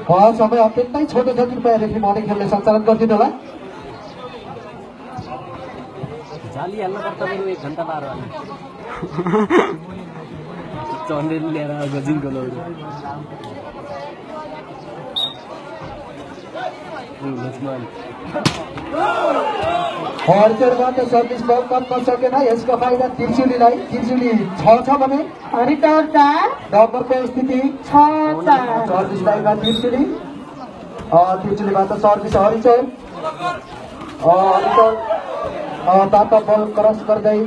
समय अत्यन्तै छोटो छ, कृपया रेफ्री महोदय खेलले सञ्चालन गरिदिनु होला। जाली हाल्नु पर्छ मेरो 1 घण्टा पार होला चन्डेल ल्याएर गजिङको लौरो हरिचरबाट सर्भिस बल गर्न सकेन, यसको फाइदा त्रिशुलीलाई। त्रिशुली 6 छ भने हरिचर 4 नम्बरको स्थिति 6-4 सर्भिस लाइनमा त्रिशुली। त्रिशुलीबाट सर्भिस हरिचर। हरिचर बाट बल क्रस गर्दै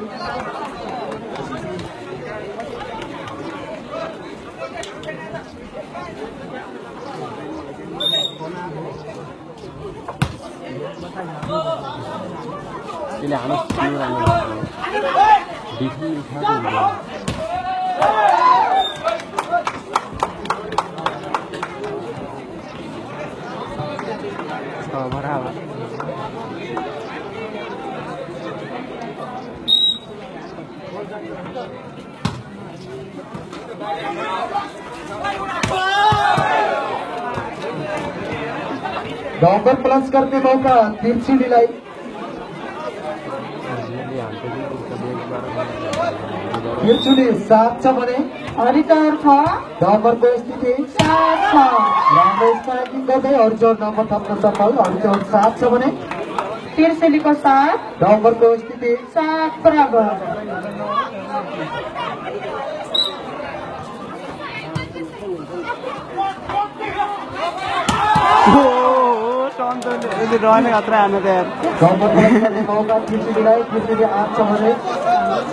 त्यसले हाम्रो डिफी उठाएको बराबर नम्बर प्लस गर्ने मौका त्रिशुलीलाई। त्रिशुली 7 छ भने हरिचर 6 नम्बरको स्थिति 7-6 राम्रो स्ट्राइकिङ गर्दै हरिचर नम्बर थप्न सफल। हरिचर 7 छ भने त्रिशुलीको 7 नम्बरको स्थिति 7 बराबर। रहने खतरा आने थे यार नम्बर प्लस गर्ने मौका त्रिशुलीलाई। त्रिशुली 8 छ भने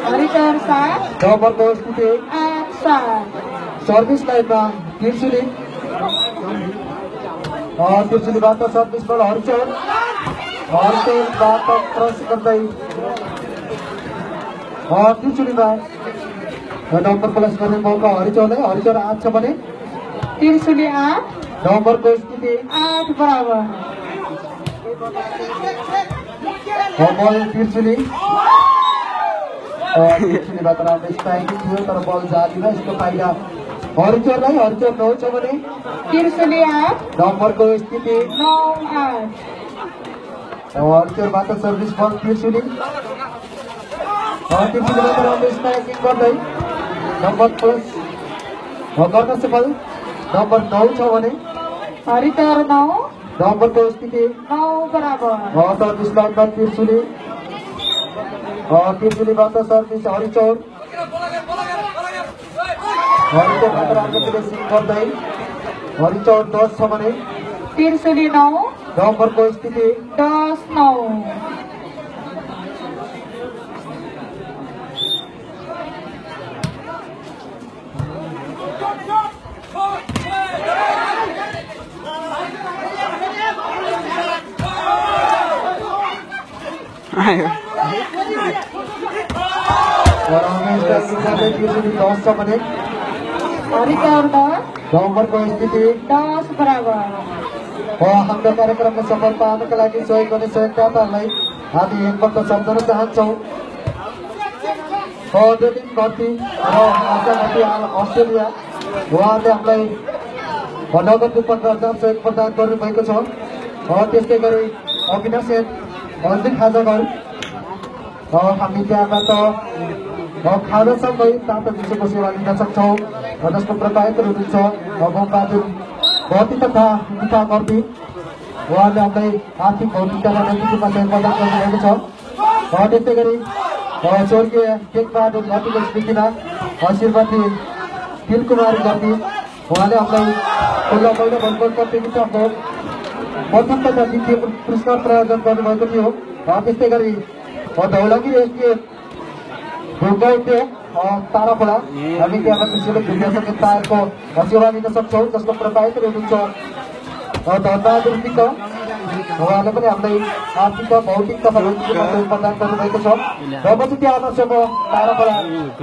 हरिचर 7 नम्बरको स्थिति 8-7 सर्भिस लाइनमा त्रिशुली। त्रिशुलीबाट सर्भिस बल हरिचर। हरिचरबाट क्रस गर्दै त्रिशुलीमा नम्बर प्लस गर्ने मौका हरिचरलाई। हरिचर 8 छ भने त्रिशुली 8 नम्बरको स्थिति 8 बराबर। बल त्रिशुली। त्रिशुलीबाट राम्रो स्ट्राइकिङ थियो तर बल जाँदिन, यसको फाइदा हरिचरलाई। हरिचर 9 छ भने त्रिशुली 8 नम्बरको स्थिति 9-8 हरिचरबाट सर्भिस बल त्रिशुली। त्रिशुलीबाट राम्रो स्ट्राइकिङ गर्दै नम्बर प्लस गर्न सफल। नम्बर 9 छ भने हरिचर 9 नम्बरको स्थिति 9 बराबर। सर्भिस लाइनमा त्रिशुली। त्रिशुलीबाट सर्भिस हरिचर। हरिचरबाट राम्रो फिनिसिङ गर्दै हरिचर 10 छ भने त्रिशुली 9 नम्बरको स्थिति 10-9 त्रिशुली 10 छ भने हरिचर 10 नम्बरको स्थिति 10 बराबर। हाम्रो कार्यक्रममा सफल पार्नका लागि सहयोग गर्ने सहयोगदाताहरूलाई हामी एकपल्ट सम्झन चाहन्छौँ। डेभिड भर्ती र आशामती अस्ट्रेलिया उहाँहरूले हामीलाई नगद रूपमा सहयोग प्रदान गर्नुभएको छ। त्यस्तै गरी अविनाश अन्तिम खाजाघर हामी त्यहाँबाट खानासँगै तातो चिसोको सेवा लिन सक्छौँ। जसको प्रकायकर हुनुहुन्छ बमबहादुर भर्ती तथा मिठा गर्दी। उहाँले हामीलाई आर्थिक भौतिक तथा नैतिक रूपमा सहयोग प्रदान गर्नुभएको छ। त्यस्तै गरी स्वर्गीय टेकबहादुर घरतीको स्मृतिमा श्रीमती दिलकुमारी घरती उहाँले हामीलाई खुल्ला महिला भलिबल प्रतियोगिताको प्रथम तथा द्वितीय पुरस्कार प्रायोजन गर्नुभएको थियो। त्यस्तै गरी धौलागिरी एसडिएफ भूगौत्य ताराखोला हामी त्यहाँबाट सिलेक्ट विद्यासङ्घ टायरको सेवा लिन सक्छौँ। जसको प्रकायकर हुनुहुन्छ धनबहादुर सिंह। उहाँले पनि हामीलाई आर्थिक भौतिक तथा नैतिक सहयोग प्रदान गर्नुभएको छ। रमचिती आदर्शको ताराखोला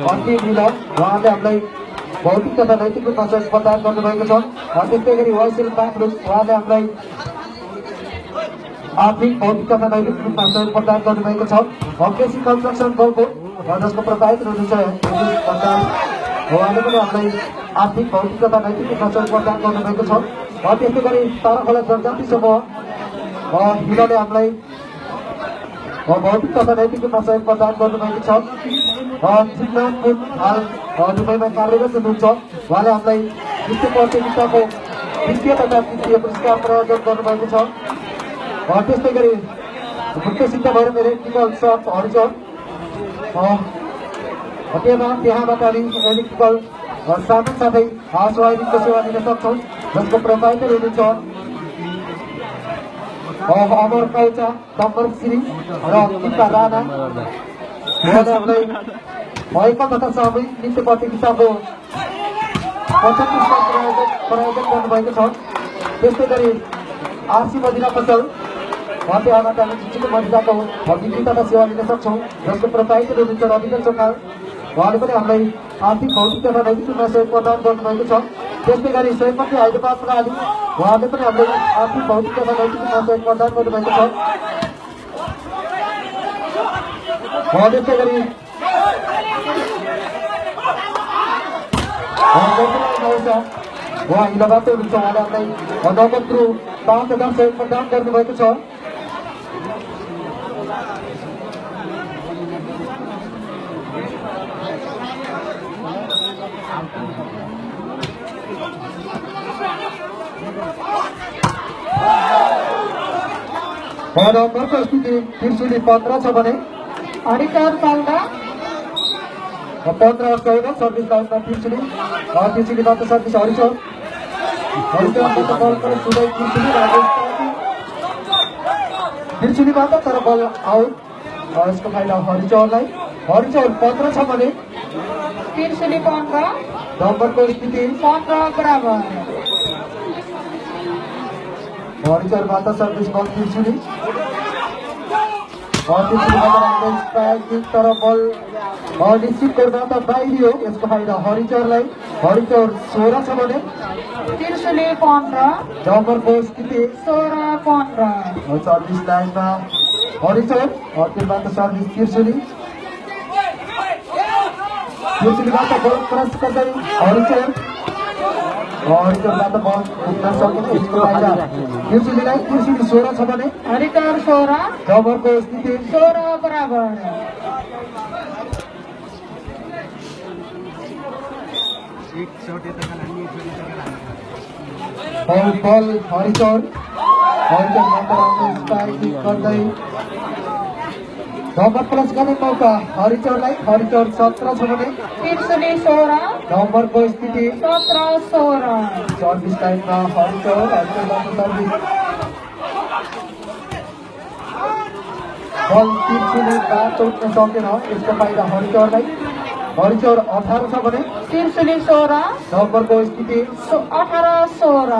हन्ती मिल उहाँले हामीलाई भौतिक तथा नैतिक रूपमा सहयोग प्रदान गर्नुभएको छ। त्यस्तै गरी वैशिल पाखरुङ उहाँले हामीलाई आर्थिक भौतिक तथा नैतिक रूपमा सहयोग प्रदान गर्नुभएको छ। केसी कन्स्ट्रक्सन गोलको जसको प्रकायकर हुनुहुन्छ उहाँले पनि हामीलाई आर्थिक भौतिक तथा नैतिक रूपमा सहयोग प्रदान गर्नुभएको छ। त्यस्तै गरी तारा खोला जनजाति समूह हिलोले हामीलाई भौतिक तथा नैतिक रूपमा सहयोग प्रदान गर्नुभएको छ। जिम्नान मुन हाल दुबईमा कार्यरत हुनुहुन्छ। उहाँले हामीलाई नृत्य प्रतियोगिताको द्वितीय तथा तृतीय पुरस्कार प्रदान गर्नुभएको छ। त्यस्तै गरी भुक्तसिद्ध भएर इलेक्ट्रिकल सर्ट हरिचौर त्यहाँबाट हामी इलेक्ट्रिकल सामान साथै वायरिङको सेवा लिन सक्छौँ, जसको प्रोभाइडर हुनुहुन्छ अमर कौचा, डम्बर श्री र गीता राणा। उहाँलाई भएको तथा सामूहिक नृत्य प्रतियोगिताको 75 प्रायोजन गर्नुभएको छ। त्यस्तै गरी आरसी मदिरा पसल त्यहाँबाट हामी छिटो मदिराको बिक्री तथा सेवा लिन सक्छौँ, जसको प्रोभाइडर हुनुहुन्छ रविन्द्र चोखाल। उहाँले पनि हामीलाई आर्थिक भौतिक तथा नैतिक रूपमा सहयोग प्रदान गर्नुभएको छ। त्यस्तै गरी सहयोगमन्त्री हैदराबाद प्रणाली उहाँले पनि हामीलाई आर्थिक भौतिक तथा नैतिक रूपमा सहयोग प्रदान गर्नुभएको छ। त्यस्तै गरी उहाँ हिलाबाट हुनुहुन्छ। उहाँले हामीलाई नगद रु 5,000 सहयोग प्रदान गर्नुभएको छ। नम्बरको स्थिति त्रिशुली 15 छ भने हरिचौर 14 15-14 सर्भिस लाइनमा त्रिशुलीबाट सर्भिस त्रिशुलीबाट तर बल आउट। यसको फाइदा हरिचौरलाई। हरिचौर 15 छ भने त्रिशुली 15 नम्बरको स्थिति 15 बराबर। हरिचौरबाट सर्भिस बल त्रिशुली तर बल निश्चित गर्दा बाहिरी हो। यसको फाइदा हरिचौरलाई। हरिचौर 16 छ भने त्रिशुली 15 नम्बरको स्थिति 16-15 सर्भिस लाइनमा हरिचौर। हरिचौरबाट सर्भिस त्रिशुलीबाट बल क्रस गर्दै हरिचौर। हरिचौरबाट बल उठ्न सकेन। यसको फाइदा त्रिशुलीलाई। त्रिशुली 16 छ भने हरिचौर 16 नम्बरको स्थिति 16 बराबर। बल हरिचौर। गर्दै नम्बर प्लस गर्ने मौका हरिचौरलाई। हरिचौर 17 छ भने त्रिशुली 16 नम्बरको स्थिति 17-16 सर्भिस लाइनमा हरिचौर। हरिचौरबाट सर्भिस बल त्रिशुलीबाट उठ्न सकेन। यसको फाइदा हरिचौरलाई। हरिचौर 18 छ भने त्रिशुली 16 नम्बरको स्थिति 18-16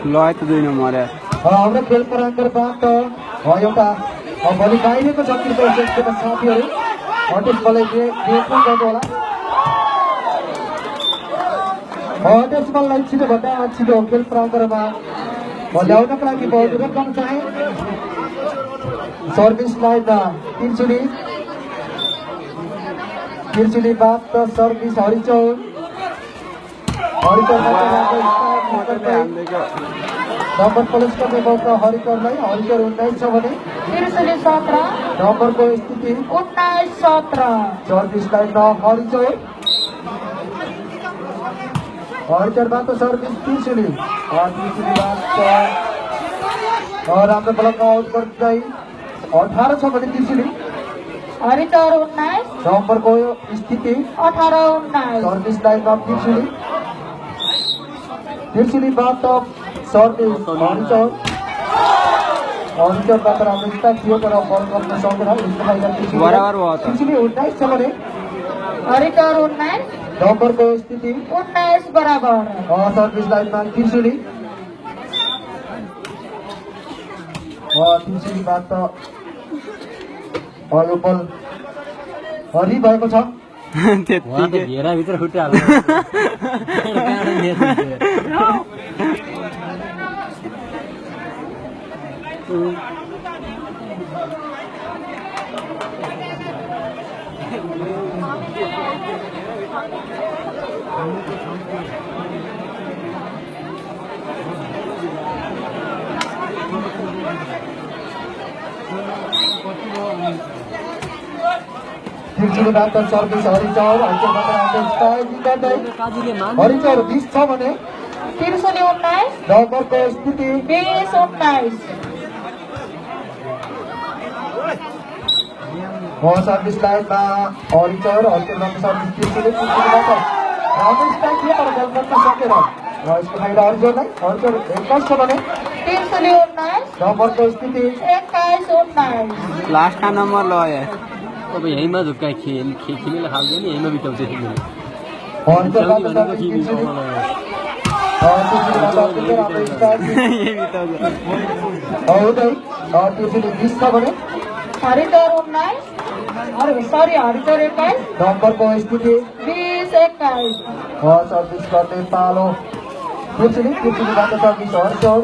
ल त 2 नम्बर हाम्रो खेल प्राङ्गणबाट एउटा भोलि बाहिरको छ कृपया साथीहरू त्यसलाई नियन्त्रण गर्नु होला। त्यसलाई छिटोभन्दा छिटो खेल प्राङ्गणमा ल्याउनको लागि अनुरोध गर्न चाहे। सर्भिस लाइनमा त्रिशुलीबाट सर्भिस हरिचौर। नम्बर प्लस गर्ने मौका हरिचौरलाई। हरिचौर 19 छ भने त्रिशुली 17 नम्बरको स्थिति 19-17 सर्भिस लाइनमा हरिचौर। हरिचौरबाट सर्भिस त्रिशुली। राम्रो ब्लक आउट गर्दै 18 छ भने त्रिशुली। हरिचौर 19 नम्बरको स्थिति 18-19 सर्भिस लाइनमा त्रिशुली। त्रिशुलीबाट सर्भिस हरिचौर। हरिचौरबाट राम्रो स्ट्राइक थियो तर बल गर्न सकेन। यसको फाइदा बराबर भयो त। त्रिशुली 19 छ भने हरिचौर 19 नम्बरको स्थिति 19 बराबर। सर्भिस लाइनमा त्रिशुली। त्रिशुलीबाट यो बल हरि भएको छ। त्यतिकै घेराभित्र खुट्टाहाल्नु तिर्चुलीबाट सर्भिस हरिचौर हरिचौर 20 छ भने त्रिशुली 19 नम्बरको स्थिति 20-19 सर्भिस लाइनमा हरिचौर हरिचौरबाट सर्भिस तिर्चुलीबाट रमेश ताइले तर बल गर्न सकेन र यसको बाहिर हरिचौरलाई हरिचौर 21 छ भने त्रिशुली 19 नम्बरको स्थिति 21-19 लास्टका नम्बर ल यार अब यहीँमा झुक्का खेल्ने खाल्दैन नि यहीँमा बिताउँछ खेल्ने हरिचौरबाट यही बिताउँछ हुँदै तिर्चुली 20 छ भने हरिचौर 19 हरिचौर 21 नम्बरको स्थिति 20-21 सर्भिस गर्ने पालो तिर्चुलीबाट सर्भिस हरिचौर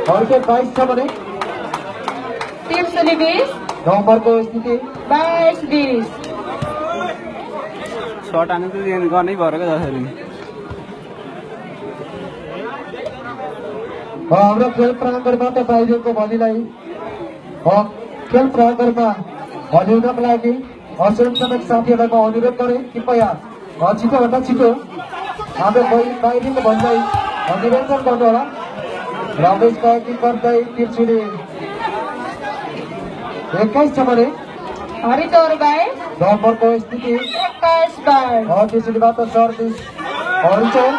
हरिचौर 22 छ भने त्रिशुली 20 नम्बरको स्थिति 22-20 सर्ट हान्नु त गर्नै भएर क्या जसरी हाम्रो खेल प्राङ्गणबाट बाहिरको भलीलाई खेल प्राङ्गणमा हलिउनका लागि स्वयंसेवक साथीहरूलाई म अनुरोध गरेँ कृपया छिटोभन्दा छिटो हाम्रो बाहिरको भन्दै निरञ्जन गर्नुहोला रमेश बाँकी गर्दै तिर्चुली 21 छ भने हरिचौर 22 नम्बरको स्थिति 21-22 तिर्चुलीबाट सर्भिस हरिचौर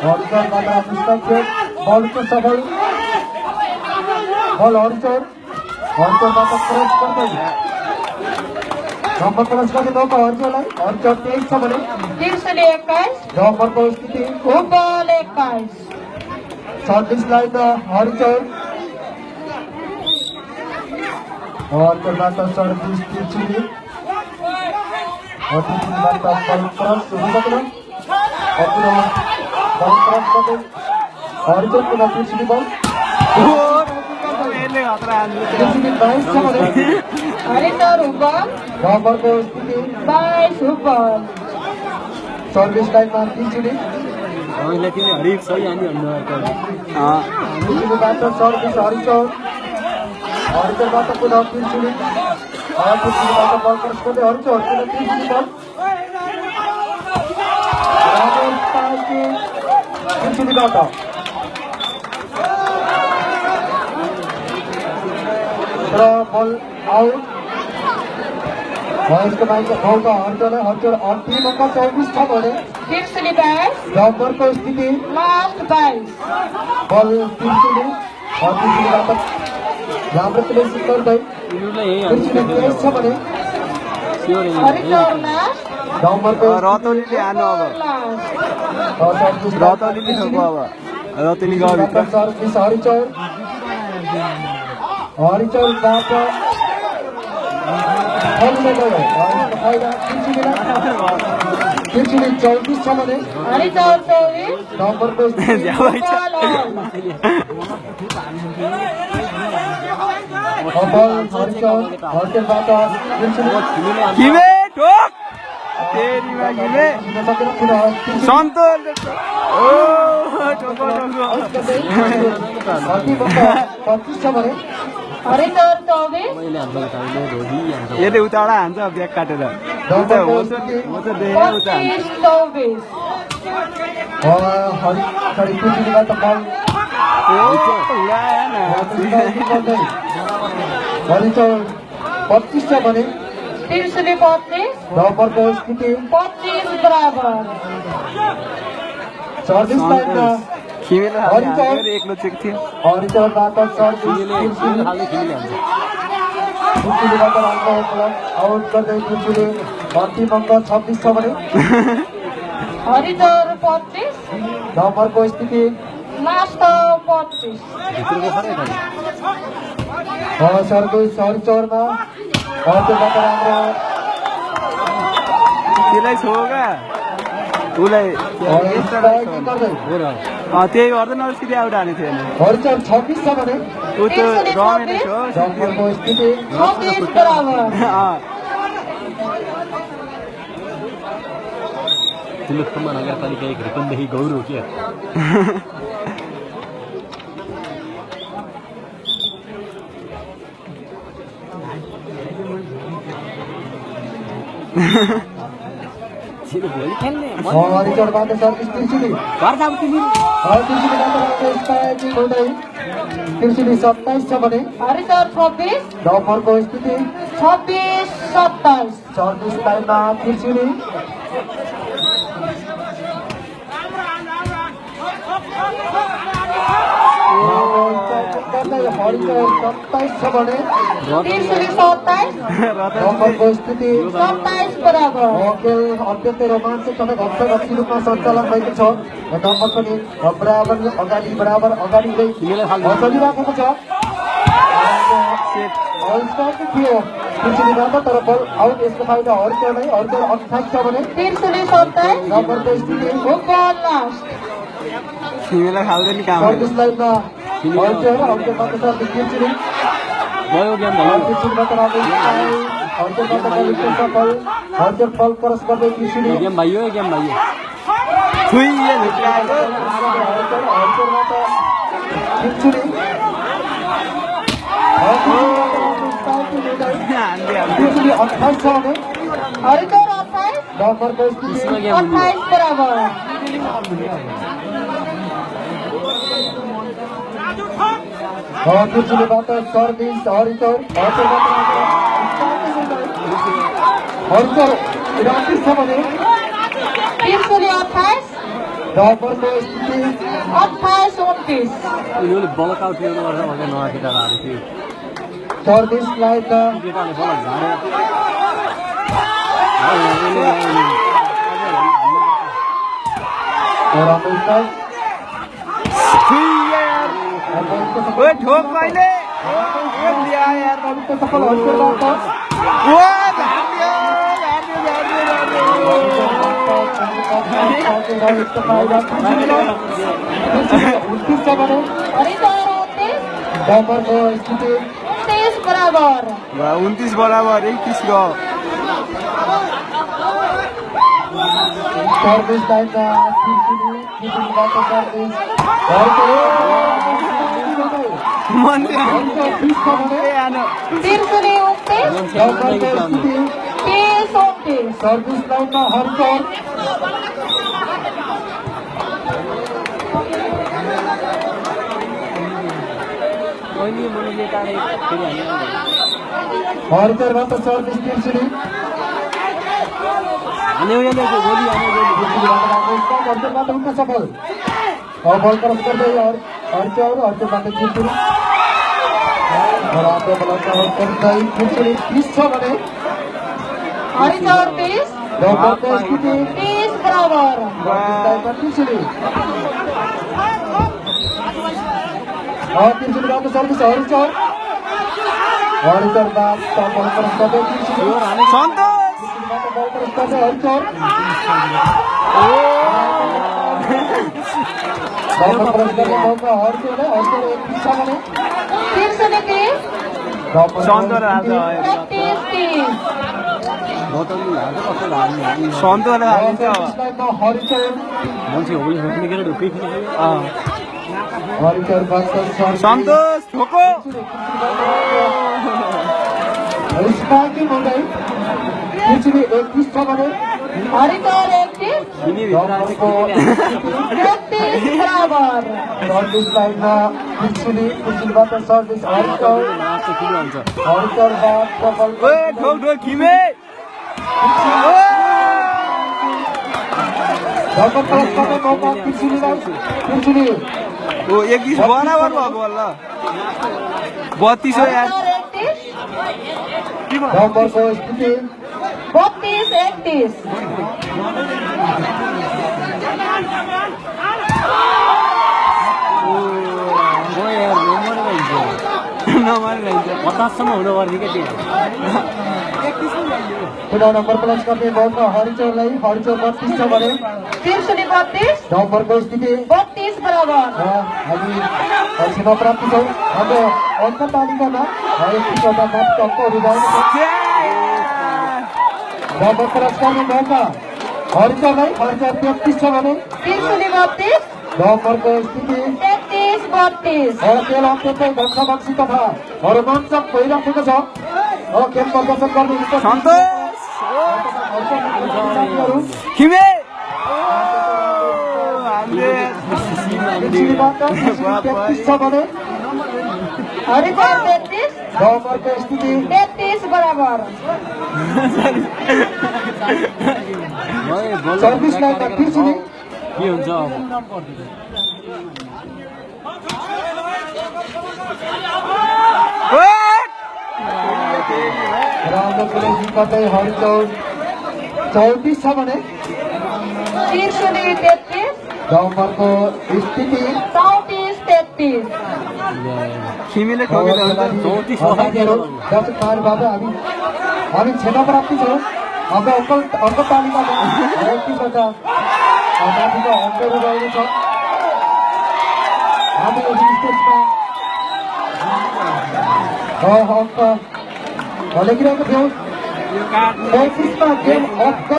हरिचौरबाट मुस्तकिल बलको सफल बल हरिचौरबाट क्रस गर्दै नम्बर क्रस गर्ने मौका हरिचौरलाई हरिचौर 23 छ भने त्रिशुली 21 नम्बरको स्थिति फुटबल 21 सर्भिस लाइन हरिचौर हरिचौरबाट सर्भिस तिर्चुलीबाट बल क्रस हुन सक्दैन अपुरो बल क्रस गर्दै हरिचौर पुनः तिर्चुली बल तिर्चुली 22 छ भने हरिचौर फुटबल नम्बरको स्थिति 22 फुटबल सर्भिस लाइनमा तिर्चुली हामीलाई तिमी हरिक सही हामी तिर्चुलीबाट सर्भिस हरिचौर हरिचौरबाट पुनः तिर्चुली तिर्चुलीबाट बल क्रस गर्दै हरिचौर पुनः तिर्चुली बल रमेश ताइके तिर्चुलीबाट र बल आउट यसको बाहिर मौका हरिचौरलाई हरिचौर अन्तिम अङ्क 24 छ भने त्रिशुली 22 नम्बरको स्थिति लास्ट 22 बल तिर्चुली तिर्चुलीबाट राम्रो प्लेसिङ गर्दै तिर्चुली 23 छ भने हरिचौर लास्ट नम्बरको रतौलीले हान्नु अब रतौलीले ठोको अब रतौली गाउँभित्र सर्भिस हरिचौर हरिचौरबाट तिर्चुली 24 छ भने हरिचौर 24 नम्बरको हरिचौरबाट घिमे ठोक तेरीमा घिमे सन्तोष ओ ठोको ठोको 25 छ भने हरिचौर 24 यसले उताबाट हान्छ ब्याग काटेर उता हो त देखेर उता हान्छ 25-24 तिर्चुलीबाट बल हरिचौर 25 छ भने त्रिशुली 25 नम्बरको स्थिति 25 बराबर सर्भिस लाइनमा खिमेले हालेर एक्लो चेक थियो हरिचौरबाट सर्भिस तिर्चुलीबाट राम्रो आउट गर्दै तिर्चुली अन्तिम अङ्क 26 छ भने हरिचौर 25 नम्बरको स्थिति लास्ट 25 सर्भिस हरिचौरमा हरिचौरबाट राम्रो त्यसलाई छोगा उसलाई त्यही गर्दैन सिधै आउट हाने थिएन हरिचौर 26 छ भने ऊ त रमेन छ नम्बरको स्थिति 26 बराबर तिलोत्तमा नगरपालिका एक रिपनदेखि गौरव क्या हरिचरबाट सर्भिस त्रिशुली त्रिशुलीबाट हुँदै त्रिशुली 27 छ भने हरिचर 26 डफरको स्थिति 26-27 सर्भिस लाइनमा त्रिशुली हरिचर 27 छ भने त्रिशुली 27 डफरको स्थिति 27 बराबर अत्यन्तै रोमाञ्चक तथा घप्पी रूपमा सञ्चालन भएको छ नम्बर पनि बराबर अगाडि चलिराखेको छ थियो त्रिशुलीबाट तर बल आउट यसको फाइदा हरिचरलाई हरिचर 28 छ भने त्रिशुली 27 नम्बरको स्थिति गोपाल लास्ट तिमीलाई खाल्दैन काम सर्भिस लाइनमा हरिचरबाट सर्भिस त्रिशुली त्रिशुलीबाट हरिचर बल क्रस गर्दै त्रिशुली त्रिशुली 28 छ भने हरिचर 28 नम्बरको स्थिति 28 बराबर त्रिशुलीबाट सर्भिस हरिचर 29 छ भने त्रिशुली 28 नम्बरको स्थिति 28-29 सर्भिस लाइनमा ठोक मैले सफल हरिचरबाट हरिचर 29 नम्बरको स्थिति 29 बराबर 29 बराबर 31 गयो सर्भिस लाइनमा त्रिशुलीबाट सर्भिस त्रिशुली 29 30-29 सर्भिस लाइनमा हरिचर हरिचरबाट सर्भिस त्रिशुली हरिचरबाट उठ्न सफल बल क्रस गर्दै हरिचरबाट त्रिशुली त्रिशुली 30 छ भने हरिचर 30 नम्बरको स्थिति 30 बराबर त्रिशुली त्रिशुलीबाट सर्भिस हरिचरबाट बल क्रस गर्दै त्रिशुली सन्तोष बल क्रस गर्दै हरिचर हरिचर 31 छ भने त्रिशुली 30 सन्तोष आज 31-30 सन्तोष हरिचर सन्तोष ठोको स्पाइकिङ हुँदै त्रिशुली 31 छ भने हरिचर 31 33 बराबर सर्भिस लाइनमा त्रिशुलीबाट सर्भिस हरिचरबाट ठोक ठोक खिमे त्रिशुली 21 बराबर भएको होला 32 हो यार नम्बरको स्थिति 32-31 50सम्म हुनु पर्ने क्या त्यो पुनः नम्बर प्लस गर्ने मौका हरिचरलाई हरिचर 32 छ भने त्रिशुली 32 नम्बरको स्थिति 32 बराबर हामी सीमा प्राप्ति छौँ हाम्रो अन्त तालिकामा नम्बर प्लस गर्ने मौका हरिचरलाई हरिचर 33 छ भने त्रिशुली 32 नम्बरको स्थिति 33-32 खेल अत्यन्तै घन्साघन्सी तथा रोमाञ्चक भइराखेको छ खेल प्रदर्शन गर्ने सन्तोष खिमे रिकॉर्ड 33 नम्बरको स्थिति 33 बराबर 24 लाइनमा त्रिशुली के हुन्छ अब कतै हरिचौर 34 छ भने त्रिशुली 33 नम्बरको स्थिति 34 33 खिमीले ठोकेर हुन्छ 34 दर्शक महानुभाव हामी क्षेत्र प्राप्ति छौँ अब अङ्क तालिकामा 38वटा माथिको अङ्कहरू रहेको छ हामी यस स्टेजमा अङ्क लेखिरहेको थियौँ 35मा गेम अफ